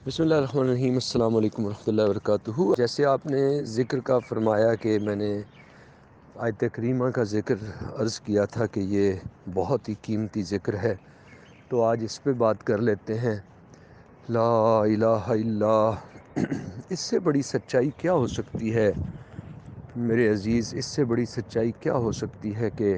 بسم اللہ الرحمن الرحیم۔ السلام علیکم ورحمۃ اللہ وبرکاتہ۔ جیسے آپ نے ذکر کا فرمایا کہ میں نے آیت کریمہ کا ذکر عرض کیا تھا کہ یہ بہت ہی قیمتی ذکر ہے، تو آج اس پہ بات کر لیتے ہیں۔ لا الہ الا، اس سے بڑی سچائی کیا ہو سکتی ہے میرے عزیز؟ اس سے بڑی سچائی کیا ہو سکتی ہے کہ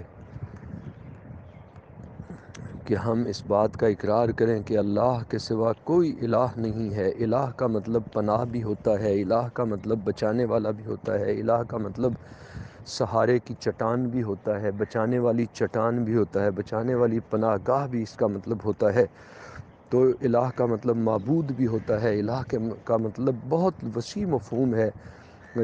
ہم اس بات کا اقرار کریں کہ اللہ کے سوا کوئی الہ نہیں ہے۔ الہ کا مطلب پناہ بھی ہوتا ہے، الہ کا مطلب بچانے والا بھی ہوتا ہے، الہ کا مطلب سہارے کی چٹان بھی ہوتا ہے، بچانے والی چٹان بھی ہوتا ہے، بچانے والی پناہ گاہ بھی اس کا مطلب ہوتا ہے۔ تو الہ کا مطلب معبود بھی ہوتا ہے۔ الہ کا مطلب بہت وسیع مفہوم ہے،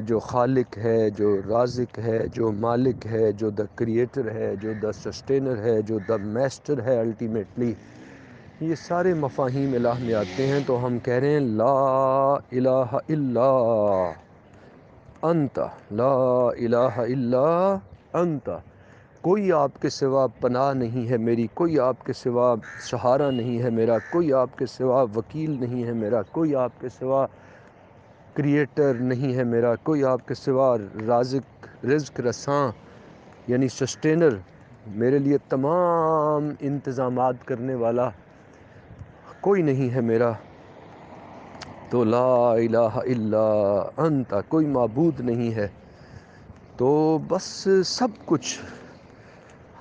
جو خالق ہے، جو رازق ہے، جو مالک ہے، جو دا کریٹر ہے، جو دا سسٹینر ہے، جو دا میسٹر ہے الٹیمیٹلی، یہ سارے مفاہیم الہ میں آتے ہیں۔ تو ہم کہہ رہے ہیں لا الہ الا انت، لا الہ الا انت، کوئی آپ کے سوا پناہ نہیں ہے میری، کوئی آپ کے سوا سہارا نہیں ہے میرا، کوئی آپ کے سوا وکیل نہیں ہے میرا، کوئی آپ کے سوا کریٹر نہیں ہے میرا، کوئی آپ کے سوا رزق رساں یعنی سسٹینر، میرے لیے تمام انتظامات کرنے والا کوئی نہیں ہے میرا۔ تو لا الہ الا انت، کوئی معبود نہیں ہے۔ تو بس سب کچھ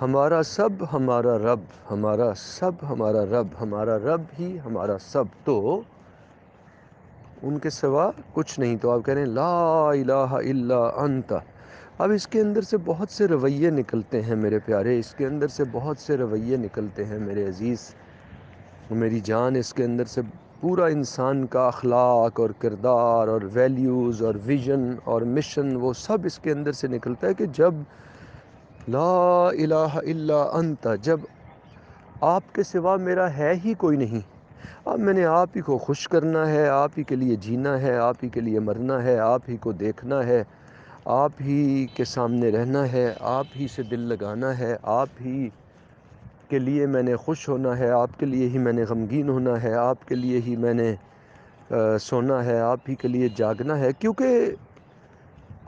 ہمارا، سب ہمارا رب، ہمارا سب ہمارا رب، ہمارا رب ہی ہمارا سب، تو ان کے سوا کچھ نہیں۔ تو آپ کہہ رہے ہیں لا الہ الا انت۔ اب اس کے اندر سے بہت سے رویے نکلتے ہیں میرے پیارے، اس کے اندر سے بہت سے رویے نکلتے ہیں میرے عزیز، میری جان۔ اس کے اندر سے پورا انسان کا اخلاق اور کردار اور ویلیوز اور ویژن اور مشن، وہ سب اس کے اندر سے نکلتا ہے کہ جب لا الہ الا انت، جب آپ کے سوا میرا ہے ہی کوئی نہیں، اب میں نے آپ ہی کو خوش کرنا ہے، آپ ہی کے لیے جینا ہے، آپ ہی کے لیے مرنا ہے، آپ ہی کو دیکھنا ہے، آپ ہی کے سامنے رہنا ہے، آپ ہی سے دل لگانا ہے، آپ ہی کے لیے میں نے خوش ہونا ہے، آپ کے لیے ہی میں نے غمگین ہونا ہے، آپ کے لیے ہی میں نے سونا ہے، آپ ہی کے لیے جاگنا ہے، کیونکہ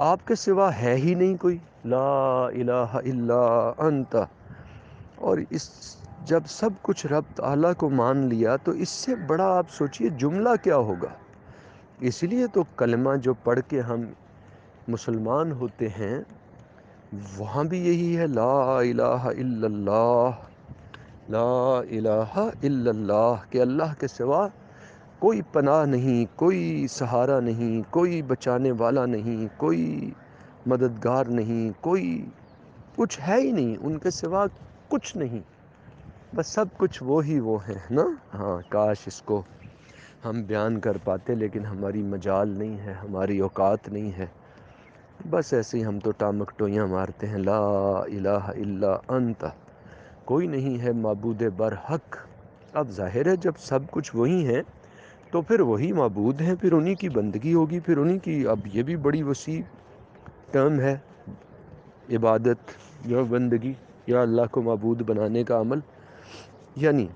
آپ کے سوا ہے ہی نہیں کوئی۔ لا الہ الا انت۔ اور جب سب کچھ رب تعالیٰ کو مان لیا تو اس سے بڑا آپ سوچئے جملہ کیا ہوگا۔ اس لیے تو کلمہ جو پڑھ کے ہم مسلمان ہوتے ہیں، وہاں بھی یہی ہے لا الہ الا اللہ، لا الہ الا اللہ، کہ اللہ کے سوا کوئی پناہ نہیں، کوئی سہارا نہیں، کوئی بچانے والا نہیں، کوئی مددگار نہیں، کوئی کچھ ہے ہی نہیں، ان کے سوا کچھ نہیں، بس سب کچھ وہی وہ ہیں نا۔ ہاں، کاش اس کو ہم بیان کر پاتے، لیکن ہماری مجال نہیں ہے، ہماری اوقات نہیں ہے، بس ایسے ہی ہم تو ٹامک ٹوئیاں مارتے ہیں۔ لا الہ الا انت، کوئی نہیں ہے معبود برحق۔ اب ظاہر ہے جب سب کچھ وہی ہیں تو پھر وہی معبود ہیں، پھر انہی کی بندگی ہوگی، پھر انہی کی۔ اب یہ بھی بڑی وسیع ٹرم ہے، عبادت یا بندگی یا اللہ کو معبود بنانے کا عمل، یعنی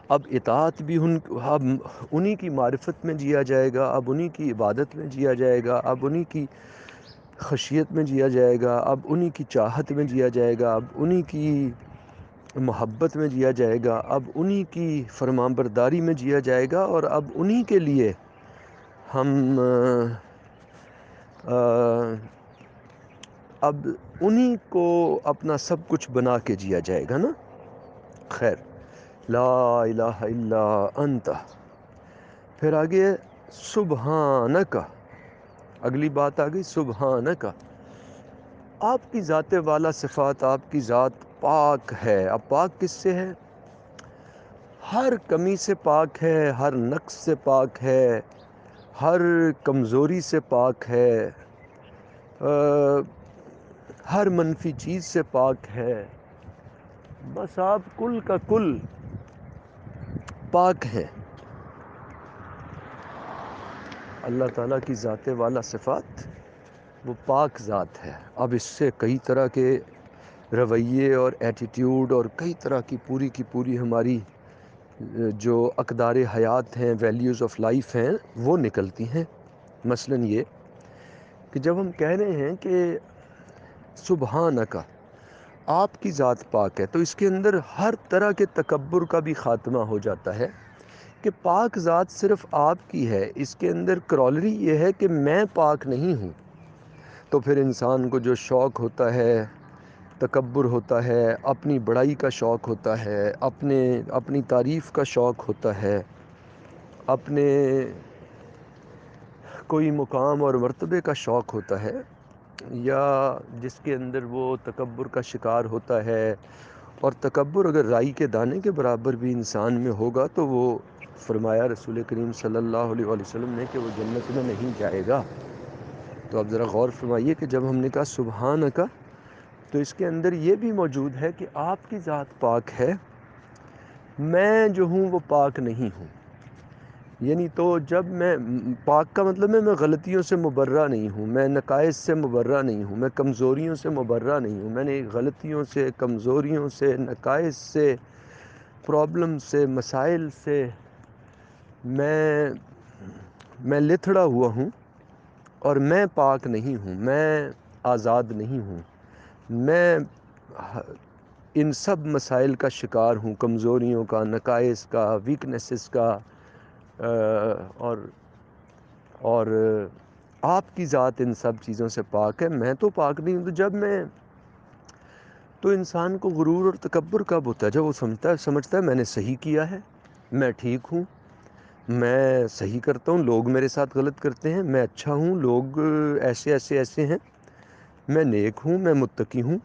اب اطاعت بھی اب انہی کی معرفت میں جیا جائے گا، اب انہی کی عبادت میں جیا جائے گا، اب انہی کی خشیت میں جیا جائے گا، اب انہی کی چاہت میں جیا جائے گا، اب انہی کی محبت میں جیا جائے گا، اب انہی کی فرمانبرداری میں جیا جائے گا، اور اب انہی کے لیے ہم اب انہی کو اپنا سب کچھ بنا کے جیا جائے گا نا۔ خیر، لا الہ الا انت۔ پھر آگے سبحانک، اگلی بات آ گئی سبحانک۔ آپ کی ذات والا صفات، آپ کی ذات پاک ہے۔ اب پاک کس سے ہے؟ ہر کمی سے پاک ہے، ہر نقص سے پاک ہے، ہر کمزوری سے پاک ہے، ہر منفی چیز سے پاک ہے، بس آپ کل کا کل پاک ہیں۔ اللہ تعالیٰ کی ذات والا صفات وہ پاک ذات ہے۔ اب اس سے کئی طرح کے رویے اور ایٹیٹیوڈ اور کئی طرح کی پوری ہماری جو اقدار حیات ہیں، ویلیوز آف لائف ہیں، وہ نکلتی ہیں۔ مثلاً یہ کہ جب ہم کہہ رہے ہیں کہ سبحانک، آپ کی ذات پاک ہے، تو اس کے اندر ہر طرح کے تکبر کا بھی خاتمہ ہو جاتا ہے کہ پاک ذات صرف آپ کی ہے۔ اس کے اندر کرولری یہ ہے کہ میں پاک نہیں ہوں، تو پھر انسان کو جو شوق ہوتا ہے، تکبر ہوتا ہے، اپنی بڑائی کا شوق ہوتا ہے، اپنی تعریف کا شوق ہوتا ہے، اپنے کوئی مقام اور مرتبے کا شوق ہوتا ہے، یا جس کے اندر وہ تکبر کا شکار ہوتا ہے۔ اور تکبر اگر رائی کے دانے کے برابر بھی انسان میں ہوگا تو وہ فرمایا رسول کریم صلی اللہ علیہ وآلہ وسلم نے کہ وہ جنت میں نہیں جائے گا۔ تو اب ذرا غور فرمائیے کہ جب ہم نے کہا سبحانک، تو اس کے اندر یہ بھی موجود ہے کہ آپ کی ذات پاک ہے، میں جو ہوں وہ پاک نہیں ہوں۔ یعنی تو جب میں پاک کا مطلب ہے میں غلطیوں سے مبرہ نہیں ہوں، میں نقائص سے مبرہ نہیں ہوں، میں کمزوریوں سے مبرہ نہیں ہوں، میں نے غلطیوں سے، کمزوریوں سے، نقائص سے، پرابلم سے، مسائل سے میں لتھڑا ہوا ہوں، اور میں پاک نہیں ہوں، میں آزاد نہیں ہوں، میں ان سب مسائل کا شکار ہوں، کمزوریوں کا، نقائص کا، ویکنیسز کا، اور آپ کی ذات ان سب چیزوں سے پاک ہے، میں تو پاک نہیں ہوں۔ تو جب تو انسان کو غرور اور تکبر کب ہوتا ہے؟ جب وہ سمجھتا ہے میں نے صحیح کیا ہے، میں ٹھیک ہوں، میں صحیح کرتا ہوں، لوگ میرے ساتھ غلط کرتے ہیں، میں اچھا ہوں، لوگ ایسے ہیں، میں نیک ہوں، میں متقی ہوں،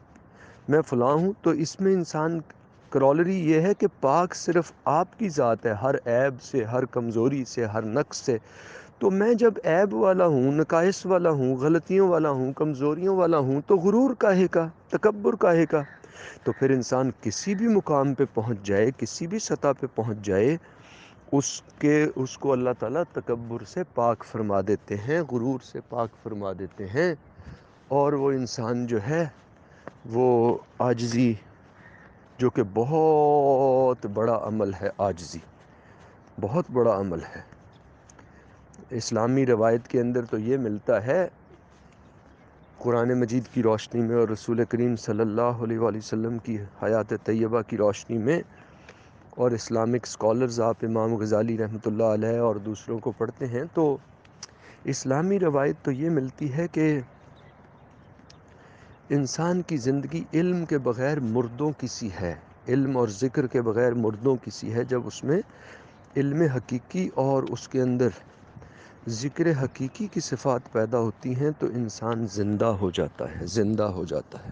میں فلاں ہوں۔ تو اس میں انسان کرولری یہ ہے کہ پاک صرف آپ کی ذات ہے، ہر عیب سے، ہر کمزوری سے، ہر نقص سے۔ تو میں جب عیب والا ہوں، نقائص والا ہوں، غلطیوں والا ہوں، کمزوریوں والا ہوں، تو غرور کاہے کا، تکبر کاہے کا؟ تو پھر انسان کسی بھی مقام پہ پہنچ جائے، کسی بھی سطح پہ پہنچ جائے، اس کو اللہ تعالیٰ تکبر سے پاک فرما دیتے ہیں، غرور سے پاک فرما دیتے ہیں، اور وہ انسان جو ہے وہ عاجزی، جو کہ بہت بڑا عمل ہے، عاجزی بہت بڑا عمل ہے۔ اسلامی روایت کے اندر تو یہ ملتا ہے قرآن مجید کی روشنی میں اور رسول کریم صلی اللہ علیہ وآلہ وسلم کی حیات طیبہ کی روشنی میں، اور اسلامک سکولرز آپ امام غزالی رحمۃ اللہ علیہ اور دوسروں کو پڑھتے ہیں، تو اسلامی روایت تو یہ ملتی ہے کہ انسان کی زندگی علم کے بغیر مردوں کی سی ہے، علم اور ذکر کے بغیر مردوں کی سی ہے۔ جب اس میں علم حقیقی اور اس کے اندر ذکر حقیقی کی صفات پیدا ہوتی ہیں تو انسان زندہ ہو جاتا ہے، زندہ ہو جاتا ہے۔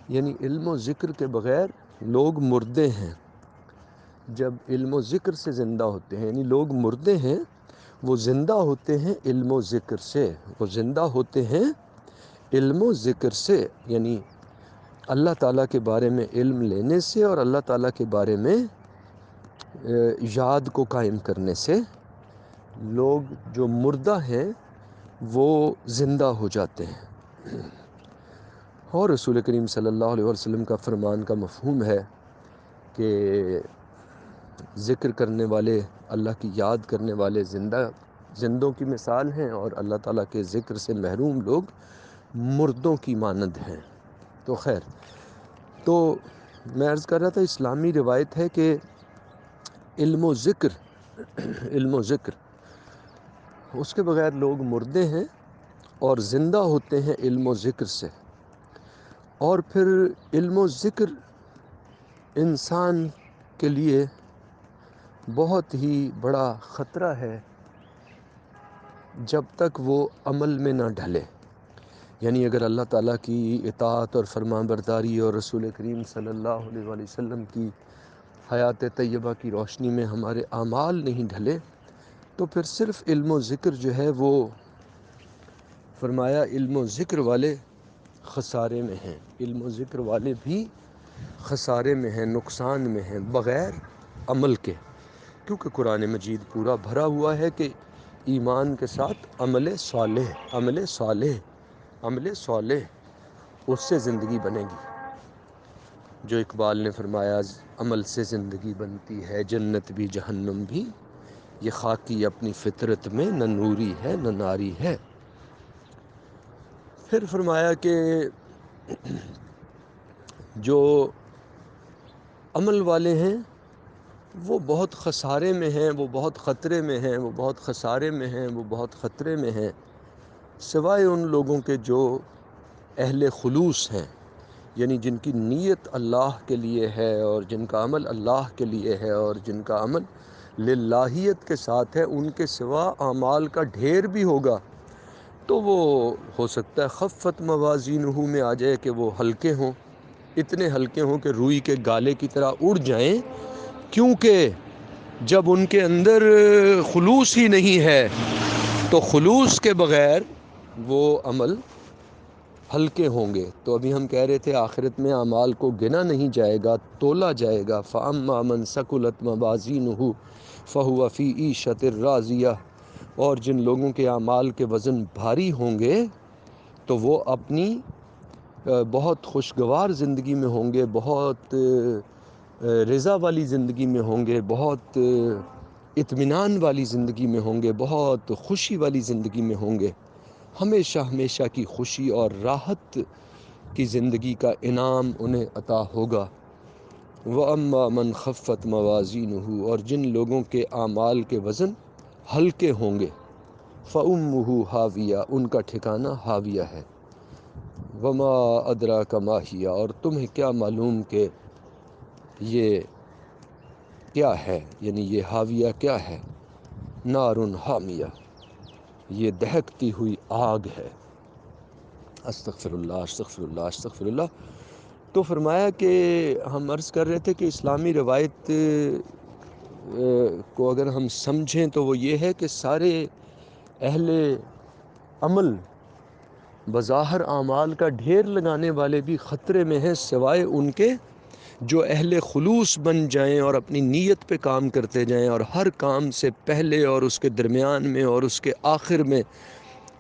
یعنی علم و ذکر کے بغیر لوگ مردے ہیں، جب علم و ذکر سے زندہ ہوتے ہیں، یعنی لوگ مردے ہیں، وہ زندہ ہوتے ہیں علم و ذکر سے، وہ زندہ ہوتے ہیں علم و ذکر سے، یعنی اللہ تعالیٰ کے بارے میں علم لینے سے اور اللہ تعالیٰ کے بارے میں یاد کو قائم کرنے سے لوگ جو مردہ ہیں وہ زندہ ہو جاتے ہیں۔ اور رسول کریم صلی اللہ علیہ وسلم کا فرمان کا مفہوم ہے کہ ذکر کرنے والے، اللہ کی یاد کرنے والے زندوں کی مثال ہیں، اور اللہ تعالیٰ کے ذکر سے محروم لوگ مردوں کی مانند ہیں۔ تو خیر، تو میں عرض کر رہا تھا اسلامی روایت ہے کہ علم و ذکر اس کے بغیر لوگ مردے ہیں اور زندہ ہوتے ہیں علم و ذکر سے۔ اور پھر علم و ذکر انسان کے لیے بہت ہی بڑا خطرہ ہے جب تک وہ عمل میں نہ ڈھلے۔ یعنی اگر اللہ تعالیٰ کی اطاعت اور فرمان برداری اور رسول کریم صلی اللہ علیہ وآلہ وسلم کی حیات طیبہ کی روشنی میں ہمارے اعمال نہیں ڈھلے، تو پھر صرف علم و ذکر جو ہے وہ، فرمایا علم و ذکر والے خسارے میں ہیں، علم و ذکر والے بھی خسارے میں ہیں، نقصان میں ہیں، بغیر عمل کے۔ کیونکہ قرآن مجید پورا بھرا ہوا ہے کہ ایمان کے ساتھ عمل صالح اس سے زندگی بنے گی۔ جو اقبال نے فرمایا عمل سے زندگی بنتی ہے جنت بھی جہنم بھی، یہ خاکی اپنی فطرت میں نہ نوری ہے نہ ناری ہے۔ پھر فرمایا کہ جو عمل والے ہیں وہ بہت خسارے میں ہیں، وہ بہت خطرے میں ہیں، وہ بہت خسارے میں ہیں، وہ بہت خطرے میں ہیں، سوائے ان لوگوں کے جو اہل خلوص ہیں، یعنی جن کی نیت اللہ کے لیے ہے اور جن کا عمل اللہ کے لیے ہے اور جن کا عمل للہیت کے ساتھ ہے۔ ان کے سوا اعمال کا ڈھیر بھی ہوگا تو وہ ہو سکتا ہے خفت موازینہ میں آ جائے کہ وہ ہلکے ہوں، اتنے ہلکے ہوں کہ روئی کے گالے کی طرح اڑ جائیں، کیونکہ جب ان کے اندر خلوص ہی نہیں ہے تو خلوص کے بغیر وہ عمل ہلکے ہوں گے۔ تو ابھی ہم کہہ رہے تھے آخرت میں اعمال کو گنا نہیں جائے گا، تولا جائے گا۔ فَأَمَّا مَنْ ثَقُلَتْ مَوَازِينُهُ فَهُوَ فِي عِيشَةٍ رَاضِيَةٍ، اور جن لوگوں کے اعمال کے وزن بھاری ہوں گے تو وہ اپنی بہت خوشگوار زندگی میں ہوں گے، بہت رضا والی زندگی میں ہوں گے، بہت اطمینان والی زندگی میں ہوں گے، بہت خوشی والی زندگی میں ہوں گے، ہمیشہ ہمیشہ کی خوشی اور راحت کی زندگی کا انعام انہیں عطا ہوگا۔ وَأَمَّا مَنْ خَفَّتْ مَوَازِينُهُ، اور جن لوگوں کے اعمال کے وزن ہلکے ہوں گے، فَأُمُّهُ ہاویہ، ان کا ٹھکانہ ہاویہ ہے۔ وَمَا أَدْرَاكَ مَا هِیَہ، اور تمہیں کیا معلوم کہ یہ کیا ہے، یعنی یہ ہاویہ کیا ہے؟ نار حامیہ، یہ دہکتی ہوئی آگ ہے۔ استغفر اللہ استغفر اللہ استغفر اللہ۔ تو فرمایا کہ ہم عرض کر رہے تھے کہ اسلامی روایت کو اگر ہم سمجھیں تو وہ یہ ہے کہ سارے اہل عمل بظاہر اعمال کا ڈھیر لگانے والے بھی خطرے میں ہیں، سوائے ان کے جو اہل خلوص بن جائیں اور اپنی نیت پہ کام کرتے جائیں، اور ہر کام سے پہلے اور اس کے درمیان میں اور اس کے آخر میں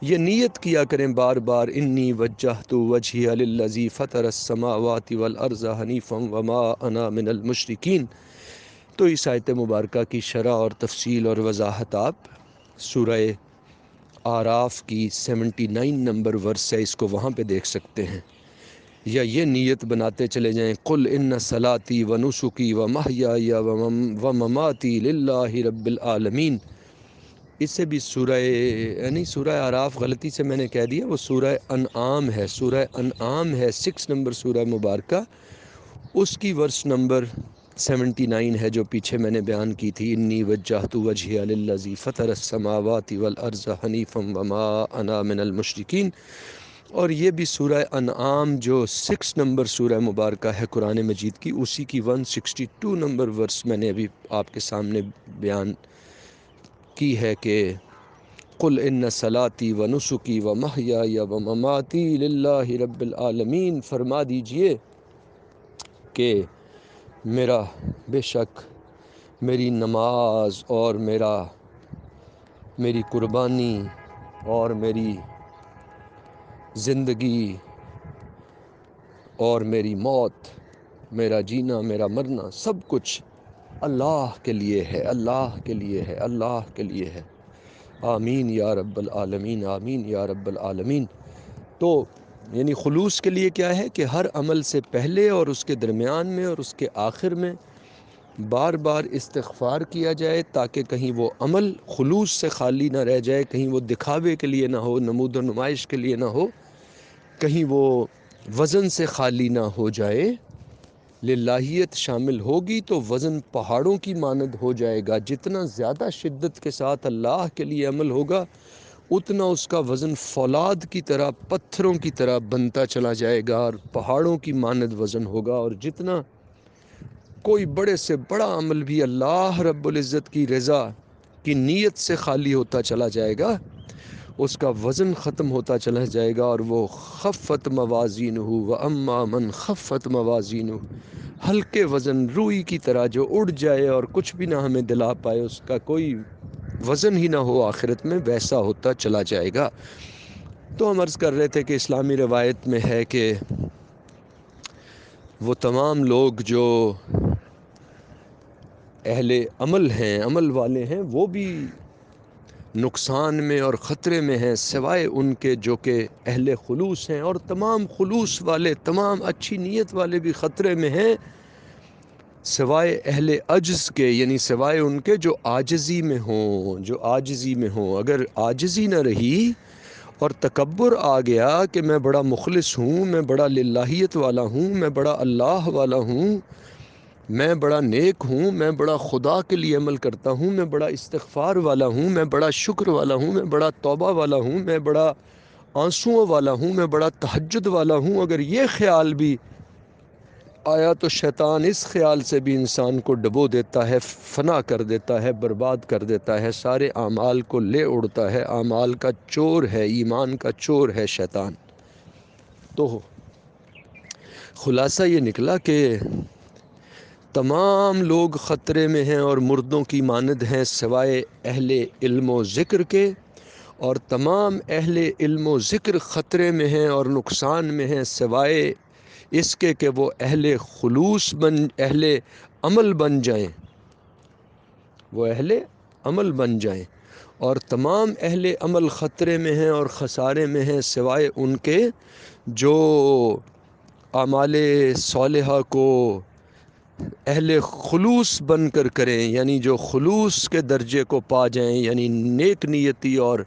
یہ نیت کیا کریں بار بار، انی وجہت وجہی للذی فطر السماوات والارض حنیفا وما انا من المشرکین۔ تو اس آیت مبارکہ کی شرح اور تفصیل اور وضاحت آپ سورہ اعراف کی 79 نمبر ورس ہے، اس کو وہاں پہ دیکھ سکتے ہیں، یا یہ نیت بناتے چلے جائیں، قل ان صلاتی و نسکی و محیای و مماتی للہ رب العالمین۔ اس سے بھی سورہ، یعنی سورہ اعراف غلطی سے میں نے کہہ دیا، وہ سورہ انعام ہے، سورہ انعام ہے 6 نمبر سورہ مبارکہ، اس کی ورس نمبر 79 ہے جو پیچھے میں نے بیان کی تھی، انی وجہت وجہی للذی فطر السماوات والارض حنیفا وما انا من المشرکین۔ اور یہ بھی سورہ انعام جو 6 نمبر سورہ مبارکہ ہے قرآن مجید کی، اسی کی 162 نمبر ورس میں نے ابھی آپ کے سامنے بیان کی ہے کہ قل ان صلاتی و نسکی و محیای و مماتی للہ رب العالمین، فرما دیجئے کہ میرا بے شک میری نماز اور میری قربانی اور میری زندگی اور میری موت، میرا جینا میرا مرنا، سب کچھ اللہ کے لیے ہے، اللہ کے لیے ہے، اللہ کے لیے ہے۔ آمین یا رب العالمین، آمین یا رب العالمین۔ تو یعنی خلوص کے لیے کیا ہے کہ ہر عمل سے پہلے اور اس کے درمیان میں اور اس کے آخر میں بار بار استغفار کیا جائے، تاکہ کہیں وہ عمل خلوص سے خالی نہ رہ جائے، کہیں وہ دکھاوے کے لیے نہ ہو، نمود و نمائش کے لیے نہ ہو، کہیں وہ وزن سے خالی نہ ہو جائے۔ للہیت شامل ہوگی تو وزن پہاڑوں کی مانند ہو جائے گا، جتنا زیادہ شدت کے ساتھ اللہ کے لیے عمل ہوگا اتنا اس کا وزن فولاد کی طرح، پتھروں کی طرح بنتا چلا جائے گا اور پہاڑوں کی مانند وزن ہوگا۔ اور جتنا کوئی بڑے سے بڑا عمل بھی اللہ رب العزت کی رضا کی نیت سے خالی ہوتا چلا جائے گا، اس کا وزن ختم ہوتا چلا جائے گا، اور وہ خفت موازینہ واما من خفت موازینہ، ہلکے وزن روئی کی طرح جو اڑ جائے اور کچھ بھی نہ ہمیں دلا پائے، اس کا کوئی وزن ہی نہ ہو آخرت میں، ویسا ہوتا چلا جائے گا۔ تو ہم عرض کر رہے تھے کہ اسلامی روایت میں ہے کہ وہ تمام لوگ جو اہل عمل ہیں، عمل والے ہیں، وہ بھی نقصان میں اور خطرے میں ہیں، سوائے ان کے جو کہ اہل خلوص ہیں، اور تمام خلوص والے، تمام اچھی نیت والے بھی خطرے میں ہیں، سوائے اہل عجز کے، یعنی سوائے ان کے جو عاجزی میں ہوں، جو عاجزی میں ہوں۔ اگر عاجزی نہ رہی اور تکبر آ گیا کہ میں بڑا مخلص ہوں، میں بڑا للہیت والا ہوں، میں بڑا اللہ والا ہوں، میں بڑا نیک ہوں، میں بڑا خدا کے لیے عمل کرتا ہوں، میں بڑا استغفار والا ہوں، میں بڑا شکر والا ہوں، میں بڑا توبہ والا ہوں، میں بڑا آنسوؤں والا ہوں، میں بڑا تہجد والا ہوں، اگر یہ خیال بھی آیا تو شیطان اس خیال سے بھی انسان کو ڈبو دیتا ہے، فنا کر دیتا ہے، برباد کر دیتا ہے، سارے اعمال کو لے اڑتا ہے۔ اعمال کا چور ہے، ایمان کا چور ہے شیطان۔ تو خلاصہ یہ نکلا کہ تمام لوگ خطرے میں ہیں اور مردوں کی مانند ہیں، سوائے اہل علم و ذکر کے، اور تمام اہل علم و ذکر خطرے میں ہیں اور نقصان میں ہیں، سوائے اس کے کہ وہ اہل خلوص اہل عمل بن جائیں، وہ اہل عمل بن جائیں، اور تمام اہل عمل خطرے میں ہیں اور خسارے میں ہیں، سوائے ان کے جو اعمال صالحہ کو اہل خلوص بن کر کریں، یعنی جو خلوص کے درجے کو پا جائیں، یعنی نیک نیتی اور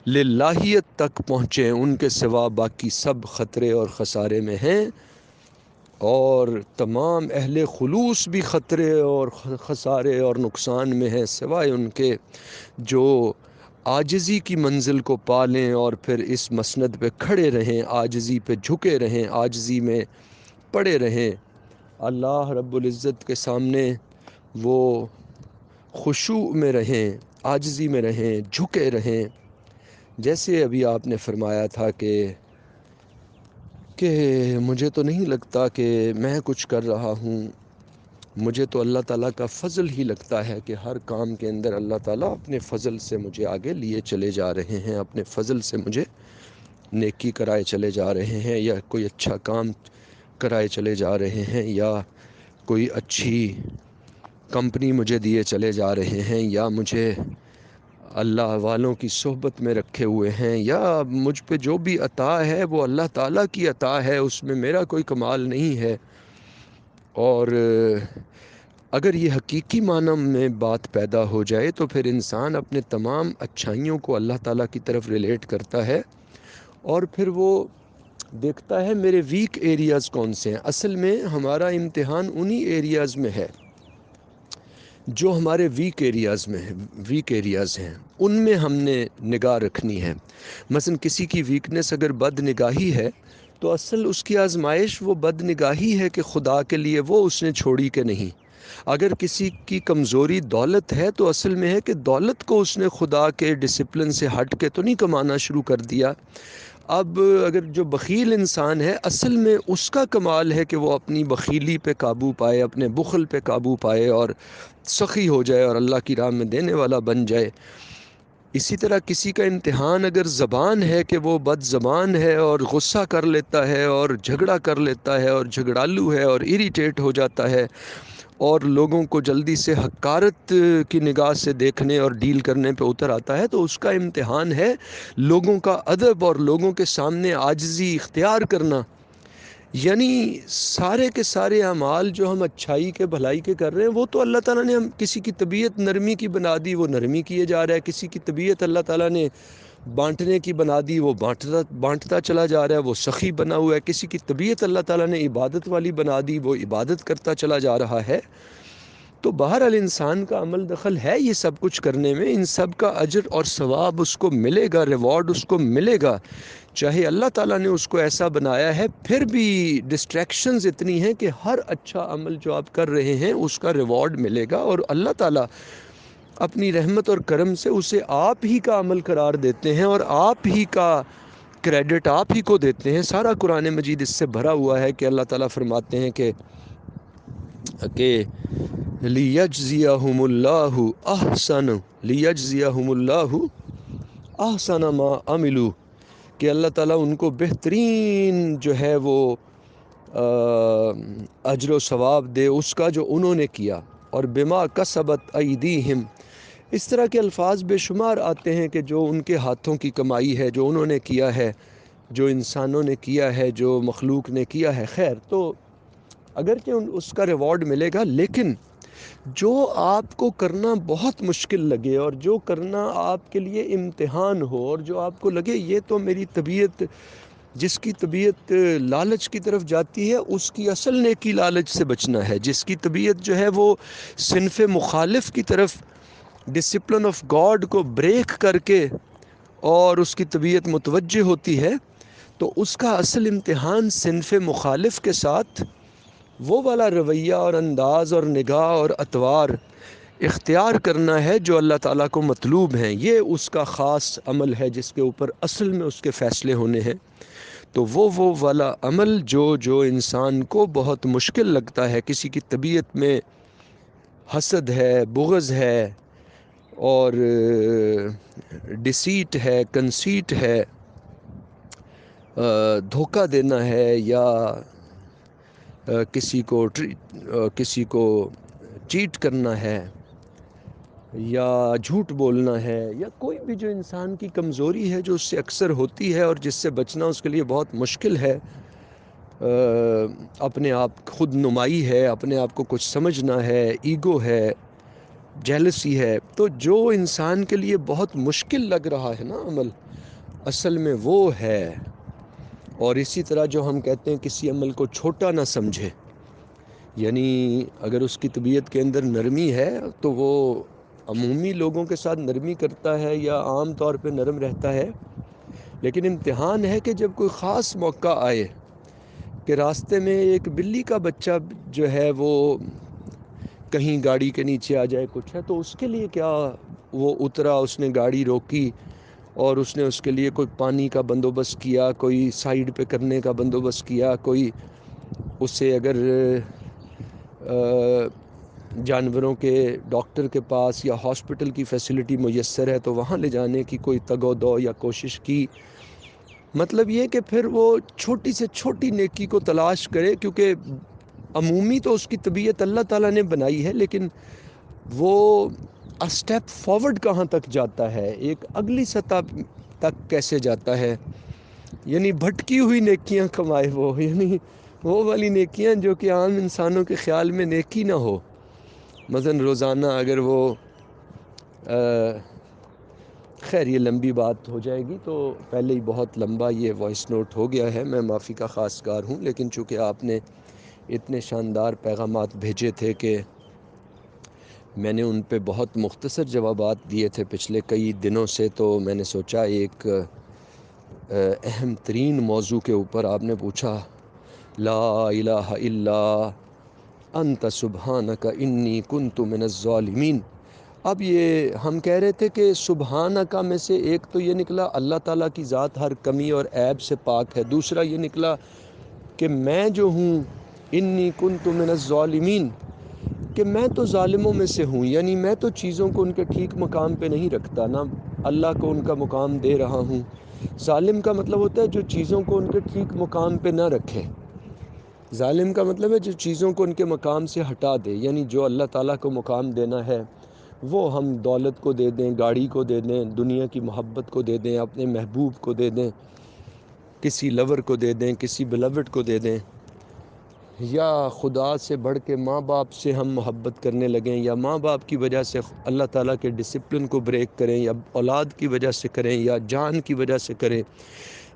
للہیت تک پہنچیں، ان کے سوا باقی سب خطرے اور خسارے میں ہیں، اور تمام اہل خلوص بھی خطرے اور خسارے اور نقصان میں ہیں، سوائے ان کے جو عاجزی کی منزل کو پا لیں اور پھر اس مسند پہ کھڑے رہیں، عاجزی پہ جھکے رہیں، عاجزی میں پڑے رہیں، اللہ رب العزت کے سامنے وہ خشوع میں رہیں، عاجزی میں رہیں، جھکے رہیں۔ جیسے ابھی آپ نے فرمایا تھا کہ مجھے تو نہیں لگتا کہ میں کچھ کر رہا ہوں، مجھے تو اللہ تعالیٰ کا فضل ہی لگتا ہے کہ ہر کام کے اندر اللہ تعالیٰ اپنے فضل سے مجھے آگے لیے چلے جا رہے ہیں، اپنے فضل سے مجھے نیکی کرائے چلے جا رہے ہیں، یا کوئی اچھا کام کرائے چلے جا رہے ہیں، یا کوئی اچھی کمپنی مجھے دیے چلے جا رہے ہیں، یا مجھے اللہ والوں کی صحبت میں رکھے ہوئے ہیں، یا مجھ پہ جو بھی عطا ہے وہ اللہ تعالیٰ کی عطا ہے، اس میں میرا کوئی کمال نہیں ہے۔ اور اگر یہ حقیقی معنی میں بات پیدا ہو جائے تو پھر انسان اپنے تمام اچھائیوں کو اللہ تعالیٰ کی طرف ریلیٹ کرتا ہے، اور پھر وہ دیکھتا ہے میرے ویک ایریاز کون سے ہیں۔ اصل میں ہمارا امتحان انہی ایریاز میں ہے جو ہمارے ویک ایریاز ہیں، ان میں ہم نے نگاہ رکھنی ہے۔ مثلا کسی کی ویکنس اگر بد نگاہی ہے تو اصل اس کی آزمائش وہ بد نگاہی ہے کہ خدا کے لیے وہ اس نے چھوڑی کہ نہیں۔ اگر کسی کی کمزوری دولت ہے تو اصل میں ہے کہ دولت کو اس نے خدا کے ڈسپلن سے ہٹ کے تو نہیں کمانا شروع کر دیا۔ اب اگر جو بخیل انسان ہے، اصل میں اس کا کمال ہے کہ وہ اپنی بخیلی پہ قابو پائے، اپنے بخل پہ قابو پائے اور سخی ہو جائے اور اللہ کی راہ میں دینے والا بن جائے۔ اسی طرح کسی کا امتحان اگر زبان ہے کہ وہ بد زبان ہے اور غصہ کر لیتا ہے اور جھگڑا کر لیتا ہے اور جھگڑالو ہے اور اریٹیٹ ہو جاتا ہے اور لوگوں کو جلدی سے حقارت کی نگاہ سے دیکھنے اور ڈیل کرنے پہ اتر آتا ہے، تو اس کا امتحان ہے لوگوں کا ادب اور لوگوں کے سامنے عاجزی اختیار کرنا۔ یعنی سارے کے سارے اعمال جو ہم اچھائی کے بھلائی کے کر رہے ہیں وہ تو اللہ تعالیٰ نے، ہم کسی کی طبیعت نرمی کی بنا دی وہ نرمی کیے جا رہا ہے، کسی کی طبیعت اللہ تعالیٰ نے بانٹنے کی بنا دی وہ بانٹتا چلا جا رہا ہے، وہ سخی بنا ہوا ہے، کسی کی طبیعت اللہ تعالیٰ نے عبادت والی بنا دی وہ عبادت کرتا چلا جا رہا ہے۔ تو بہرحال انسان کا عمل دخل ہے یہ سب کچھ کرنے میں، ان سب کا اجر اور ثواب اس کو ملے گا، ریوارڈ اس کو ملے گا، چاہے اللہ تعالیٰ نے اس کو ایسا بنایا ہے۔ پھر بھی ڈسٹریکشنز اتنی ہیں کہ ہر اچھا عمل جو آپ کر رہے ہیں اس کا ریوارڈ ملے گا، اور اللہ تعالیٰ اپنی رحمت اور کرم سے اسے آپ ہی کا عمل قرار دیتے ہیں اور آپ ہی کا کریڈٹ آپ ہی کو دیتے ہیں۔ سارا قرآن مجید اس سے بھرا ہوا ہے کہ اللہ تعالیٰ فرماتے ہیں کہ لِيَجْزِيَهُمُ اللَّهُ أَحْسَنَ مَا عَمِلُوا، کہ اللہ تعالیٰ ان کو بہترین جو ہے وہ اجر و ثواب دے اس کا جو انہوں نے کیا، اور بما کسبت ایدیہم، اس طرح کے الفاظ بے شمار آتے ہیں کہ جو ان کے ہاتھوں کی کمائی ہے، جو انہوں نے کیا ہے، جو انسانوں نے کیا ہے، جو مخلوق نے کیا ہے. خیر، تو اگرچہ اس کا ریوارڈ ملے گا، لیکن جو آپ کو کرنا بہت مشکل لگے اور جو کرنا آپ کے لیے امتحان ہو، اور جو آپ کو لگے یہ تو میری طبیعت، جس کی طبیعت لالچ کی طرف جاتی ہے اس کی اصل نیکی لالچ سے بچنا ہے. جس کی طبیعت جو ہے وہ صنف مخالف کی طرف ڈسپلن آف گاڈ کو بریک کر کے اور اس کی طبیعت متوجہ ہوتی ہے، تو اس کا اصل امتحان صنف مخالف کے ساتھ وہ والا رویہ اور انداز اور نگاہ اور اطوار اختیار کرنا ہے جو اللہ تعالیٰ کو مطلوب ہیں. یہ اس کا خاص عمل ہے جس کے اوپر اصل میں اس کے فیصلے ہونے ہیں. تو وہ والا عمل جو انسان کو بہت مشکل لگتا ہے. کسی کی طبیعت میں حسد ہے، بغض ہے، اور ڈسیٹ ہے، کنسیٹ ہے، دھوکہ دینا ہے، یا کسی کو چیٹ کرنا ہے، یا جھوٹ بولنا ہے، یا کوئی بھی جو انسان کی کمزوری ہے جو اس سے اکثر ہوتی ہے اور جس سے بچنا اس کے لیے بہت مشکل ہے. اپنے آپ خود نمائی ہے، اپنے آپ کو کچھ سمجھنا ہے، ایگو ہے، جیلسی ہے. تو جو انسان کے لیے بہت مشکل لگ رہا ہے نا عمل، اصل میں وہ ہے. اور اسی طرح جو ہم کہتے ہیں کسی عمل کو چھوٹا نہ سمجھے، یعنی اگر اس کی طبیعت کے اندر نرمی ہے تو وہ عمومی لوگوں کے ساتھ نرمی کرتا ہے یا عام طور پہ نرم رہتا ہے. لیکن امتحان ہے کہ جب کوئی خاص موقع آئے کہ راستے میں ایک بلی کا بچہ جو ہے وہ کہیں گاڑی کے نیچے آ جائے، کچھ ہے، تو اس کے لیے کیا وہ اترا، اس نے گاڑی روکی اور اس نے اس کے لیے کوئی پانی کا بندوبست کیا، کوئی سائیڈ پہ کرنے کا بندوبست کیا، کوئی اسے اگر جانوروں کے ڈاکٹر کے پاس یا ہاسپٹل کی فیسلٹی میسر ہے تو وہاں لے جانے کی کوئی تگ و دو یا کوشش کی. مطلب یہ کہ پھر وہ چھوٹی سے چھوٹی نیکی کو تلاش کرے، کیونکہ عمومی تو اس کی طبیعت اللہ تعالیٰ نے بنائی ہے، لیکن وہ اسٹیپ فارورڈ کہاں تک جاتا ہے، ایک اگلی سطح تک کیسے جاتا ہے. یعنی بھٹکی ہوئی نیکیاں کمائے وہ، یعنی وہ والی نیکیاں جو کہ عام انسانوں کے خیال میں نیکی نہ ہو. مثلا روزانہ اگر وہ خیر یہ لمبی بات ہو جائے گی، تو پہلے ہی بہت لمبا یہ وائس نوٹ ہو گیا ہے، میں معافی کا خواستگار ہوں. لیکن چونکہ آپ نے اتنے شاندار پیغامات بھیجے تھے کہ میں نے ان پہ بہت مختصر جوابات دیے تھے پچھلے کئی دنوں سے، تو میں نے سوچا ایک اہم ترین موضوع کے اوپر آپ نے پوچھا لا الہ الا انت سبحانک انی کنت من الظالمین. اب یہ ہم کہہ رہے تھے کہ سبحانک میں سے ایک تو یہ نکلا اللہ تعالیٰ کی ذات ہر کمی اور عیب سے پاک ہے، دوسرا یہ نکلا کہ میں جو ہوں انی کنت من الظالمین، کہ میں تو ظالموں میں سے ہوں. یعنی میں تو چیزوں کو ان کے ٹھیک مقام پہ نہیں رکھتا، نہ اللہ کو ان کا مقام دے رہا ہوں. ظالم کا مطلب ہوتا ہے جو چیزوں کو ان کے ٹھیک مقام پہ نہ رکھے. ظالم کا مطلب ہے جو چیزوں کو ان کے مقام سے ہٹا دے. یعنی جو اللہ تعالیٰ کو مقام دینا ہے وہ ہم دولت کو دے دیں، گاڑی کو دے دیں، دنیا کی محبت کو دے دیں، اپنے محبوب کو دے دیں، کسی لور کو دے دیں، کسی بلوڈ کو دے دیں، یا خدا سے بڑھ کے ماں باپ سے ہم محبت کرنے لگیں، یا ماں باپ کی وجہ سے اللہ تعالیٰ کے ڈسپلن کو بریک کریں، یا اولاد کی وجہ سے کریں، یا جان کی وجہ سے کریں.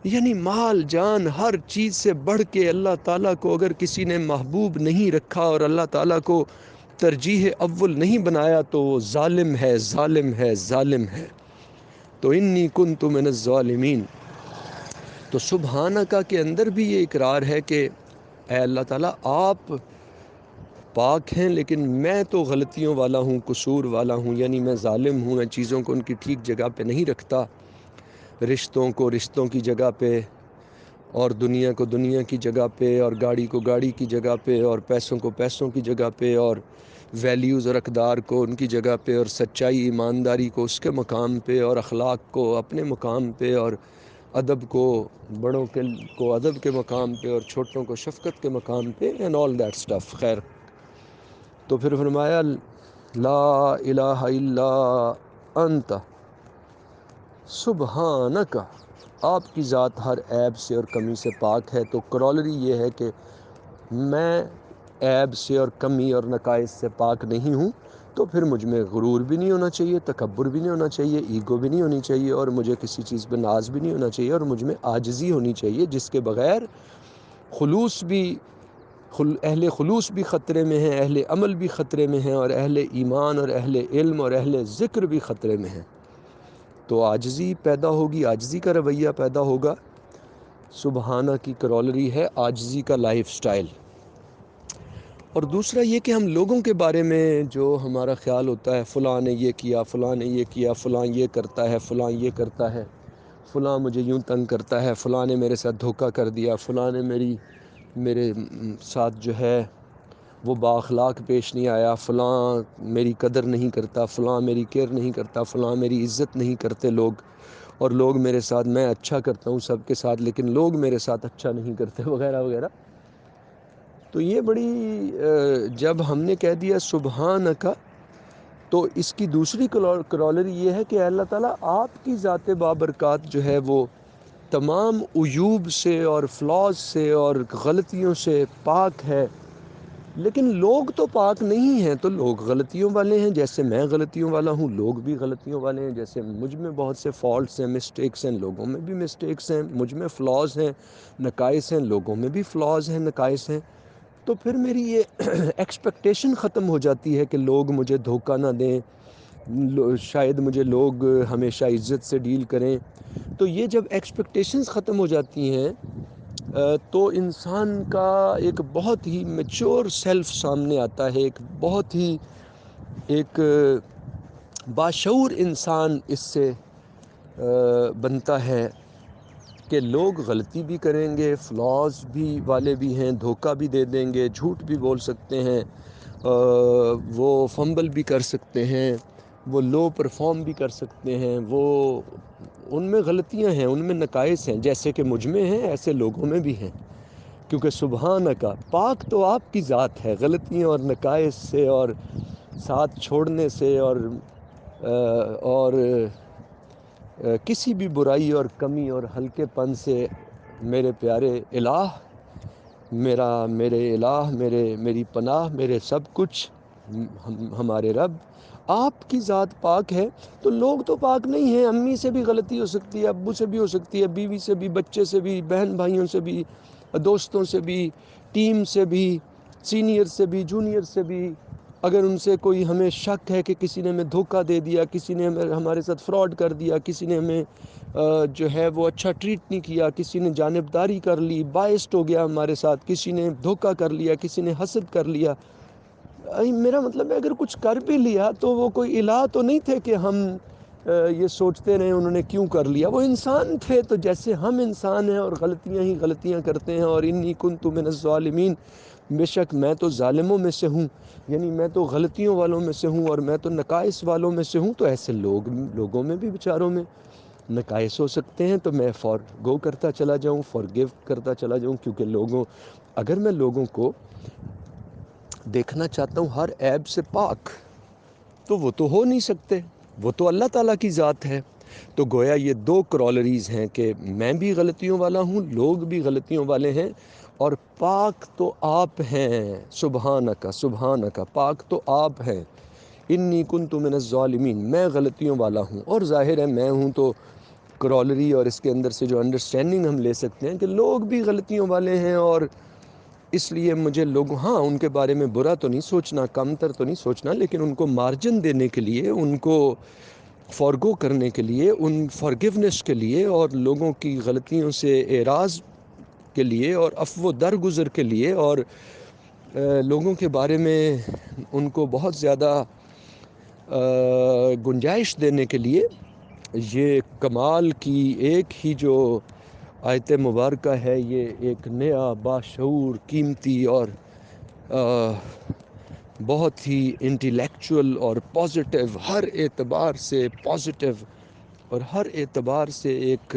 یعنی مال جان ہر چیز سے بڑھ کے اللہ تعالیٰ کو اگر کسی نے محبوب نہیں رکھا اور اللہ تعالیٰ کو ترجیح اول نہیں بنایا تو وہ ظالم ہے، ظالم ہے، ظالم ہے. تو انی کنت من الظالمین. تو سبحانکا کے اندر بھی یہ اقرار ہے کہ اے اللہ تعالیٰ آپ پاک ہیں، لیکن میں تو غلطیوں والا ہوں، قصور والا ہوں. یعنی میں ظالم ہوں، میں چیزوں کو ان کی ٹھیک جگہ پہ نہیں رکھتا، رشتوں کو رشتوں کی جگہ پہ، اور دنیا کو دنیا کی جگہ پہ، اور گاڑی کو گاڑی کی جگہ پہ، اور پیسوں کو پیسوں کی جگہ پہ، اور ویلیوز اور اقدار کو ان کی جگہ پہ، اور سچائی ایمانداری کو اس کے مقام پہ، اور اخلاق کو اپنے مقام پہ، اور ادب کو بڑوں کو ادب کے مقام پہ اور چھوٹوں کو شفقت کے مقام پہ اینڈ آل دیٹ اسٹف. خیر، تو پھر فرمایا لا الہ الا انت سبحانک، آپ کی ذات ہر عیب سے اور کمی سے پاک ہے. تو کرولری یہ ہے کہ میں عیب سے اور کمی اور نقائص سے پاک نہیں ہوں، تو پھر مجھ میں غرور بھی نہیں ہونا چاہیے، تکبر بھی نہیں ہونا چاہیے، ایگو بھی نہیں ہونی چاہیے، اور مجھے کسی چیز پہ ناز بھی نہیں ہونا چاہیے، اور مجھ میں عاجزی ہونی چاہیے، جس کے بغیر خلوص بھی اہل خلوص بھی خطرے میں ہیں، اہل عمل بھی خطرے میں ہیں، اور اہل ایمان اور اہل علم اور اہل ذکر بھی خطرے میں ہیں. تو عاجزی پیدا ہوگی، عاجزی کا رویہ پیدا ہوگا. سبحانہ کی کرولری ہے عاجزی کا لائف سٹائل. اور دوسرا یہ کہ ہم لوگوں کے بارے میں جو ہمارا خیال ہوتا ہے، فلاں نے یہ کیا، فلاں نے یہ کیا، فلاں یہ کرتا ہے، فلاں یہ کرتا ہے، فلاں مجھے یوں تنگ کرتا ہے، فلاں نے میرے ساتھ دھوکہ کر دیا، فلاں نے میرے ساتھ جو ہے وہ بااخلاق پیش نہیں آیا، فلاں میری قدر نہیں کرتا، فلاں میری کیئر نہیں کرتا، فلاں میری عزت نہیں کرتے لوگ، اور لوگ میرے ساتھ، میں اچھا کرتا ہوں سب کے ساتھ لیکن لوگ میرے ساتھ اچھا نہیں کرتے، وغیرہ وغیرہ. تو یہ بڑی جب ہم نے کہہ دیا سبحانک، تو اس کی دوسری کرولری یہ ہے کہ اللہ تعالیٰ آپ کی ذات بابرکات جو ہے وہ تمام عیوب سے اور فلاز سے اور غلطیوں سے پاک ہے. لیکن لوگ تو پاک نہیں ہیں، تو لوگ غلطیوں والے ہیں، جیسے میں غلطیوں والا ہوں، لوگ بھی غلطیوں والے ہیں. جیسے مجھ میں بہت سے فالٹس ہیں، مسٹیکس ہیں، لوگوں میں بھی مسٹیکس ہیں. مجھ میں فلاز ہیں، نقائص ہیں، لوگوں میں بھی فلاز ہیں، نقائص ہیں. تو پھر میری یہ ایکسپیکٹیشن ختم ہو جاتی ہے کہ لوگ مجھے دھوکہ نہ دیں، شاید مجھے لوگ ہمیشہ عزت سے ڈیل کریں. تو یہ جب ایکسپیکٹیشنز ختم ہو جاتی ہیں تو انسان کا ایک بہت ہی میچور سیلف سامنے آتا ہے، ایک باشعور انسان اس سے بنتا ہے کہ لوگ غلطی بھی کریں گے، فلاز بھی والے بھی ہیں، دھوکہ بھی دے دیں گے، جھوٹ بھی بول سکتے ہیں، وہ فمبل بھی کر سکتے ہیں، وہ لو پرفارم بھی کر سکتے ہیں، وہ ان میں غلطیاں ہیں، ان میں نقائص ہیں، جیسے کہ مجھ میں ہیں ایسے لوگوں میں بھی ہیں. کیونکہ سبحانک، پاک تو آپ کی ذات ہے غلطیوں اور نقائص سے اور ساتھ چھوڑنے سے اور کسی بھی برائی اور کمی اور ہلکے پن سے. میرے پیارے الہ، میرے الہ، میری پناہ، میرے سب کچھ، ہمارے رب، آپ کی ذات پاک ہے. تو لوگ تو پاک نہیں ہیں، امی سے بھی غلطی ہو سکتی ہے، ابو سے بھی ہو سکتی ہے، بیوی سے بھی، بچے سے بھی، بہن بھائیوں سے بھی، دوستوں سے بھی، ٹیم سے بھی، سینئر سے بھی، جونیئر سے بھی. اگر ان سے کوئی ہمیں شک ہے کہ کسی نے ہمیں دھوکہ دے دیا، کسی نے ہمارے ساتھ فراڈ کر دیا، کسی نے ہمیں جو ہے وہ اچھا ٹریٹ نہیں کیا، کسی نے جانبداری کر لی، بائسڈ ہو گیا ہمارے ساتھ، کسی نے دھوکہ کر لیا، کسی نے حسد کر لیا، میرا مطلب ہے اگر کچھ کر بھی لیا تو وہ کوئی الہ تو نہیں تھے کہ ہم یہ سوچتے رہے انہوں نے کیوں کر لیا. وہ انسان تھے، تو جیسے ہم انسان ہیں اور غلطیاں ہی غلطیاں کرتے ہیں. اور انی کنت من الظالمین، بے شک میں تو ظالموں میں سے ہوں، یعنی میں تو غلطیوں والوں میں سے ہوں، اور میں تو نقائص والوں میں سے ہوں. تو ایسے لوگوں میں بھی بیچاروں میں نقائص ہو سکتے ہیں، تو میں فارگو کرتا چلا جاؤں، فارگیو کرتا چلا جاؤں. کیونکہ اگر میں لوگوں کو دیکھنا چاہتا ہوں ہر عیب سے پاک، تو وہ تو ہو نہیں سکتے، وہ تو اللہ تعالیٰ کی ذات ہے. تو گویا یہ دو کرولریز ہیں کہ میں بھی غلطیوں والا ہوں، لوگ بھی غلطیوں والے ہیں، اور پاک تو آپ ہیں. سبحانک، سبحانک، پاک تو آپ ہیں. انی کنت من الظالمین، میں غلطیوں والا ہوں. اور ظاہر ہے میں ہوں تو کرولری اور اس کے اندر سے جو انڈرسٹینڈنگ ہم لے سکتے ہیں کہ لوگ بھی غلطیوں والے ہیں، اور اس لیے مجھے ہاں ان کے بارے میں برا تو نہیں سوچنا، کم تر تو نہیں سوچنا، لیکن ان کو مارجن دینے کے لیے، ان کو فارگو کرنے کے لیے، ان فارگیونیس کے لیے، اور لوگوں کی غلطیوں سے اعراض کے لیے، اور عفو درگزر کے لیے، اور لوگوں کے بارے میں ان کو بہت زیادہ گنجائش دینے کے لیے، یہ کمال کی ایک ہی جو آیت مبارکہ ہے، یہ ایک نیا باشعور، قیمتی اور بہت ہی انٹیلیکچول اور پازیٹیو، ہر اعتبار سے پازیٹیو اور ہر اعتبار سے ایک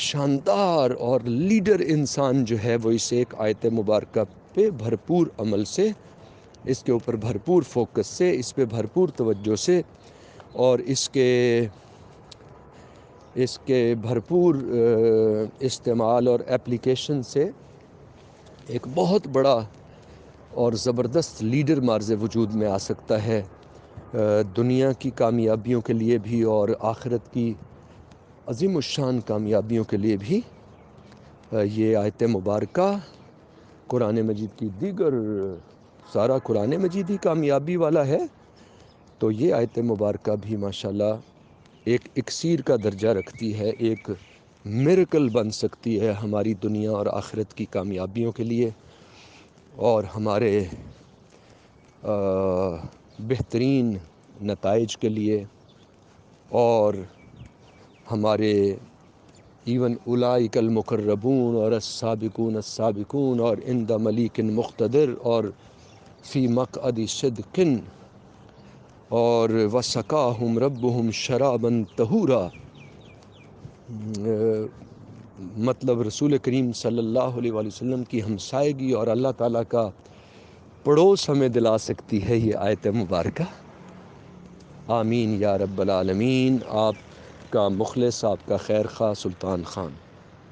شاندار اور لیڈر انسان جو ہے وہ اس ایک آیت مبارکہ پہ بھرپور عمل سے، اس کے اوپر بھرپور فوکس سے، اس پہ بھرپور توجہ سے اور اس کے بھرپور استعمال اور اپلیکیشن سے ایک بہت بڑا اور زبردست لیڈر مارز وجود میں آ سکتا ہے، دنیا کی کامیابیوں کے لیے بھی اور آخرت کی عظیم الشان کامیابیوں کے لیے بھی۔ یہ آیت مبارکہ قرآن مجید کی دیگر، سارا قرآن مجید ہی کامیابی والا ہے، تو یہ آیت مبارکہ بھی ماشاءاللہ ایک اکسیر کا درجہ رکھتی ہے، ایک میریکل بن سکتی ہے ہماری دنیا اور آخرت کی کامیابیوں کے لیے اور ہمارے بہترین نتائج کے لیے، اور ہمارے ایون اولئک المقربون اور السابقون السابقون اور عند ملیک مقتدر اور فی مقعد صدق اور وسقاہم ربہم شرابا طہورا، مطلب رسول کریم صلی اللہ علیہ وآلہ وسلم کی ہمسائیگی اور اللہ تعالیٰ کا پڑوس ہمیں دلا سکتی ہے یہ آیت مبارکہ۔ آمین یا رب العالمین۔ آپ کا مخلص، آپ کا خیر خواہ سلطان خان۔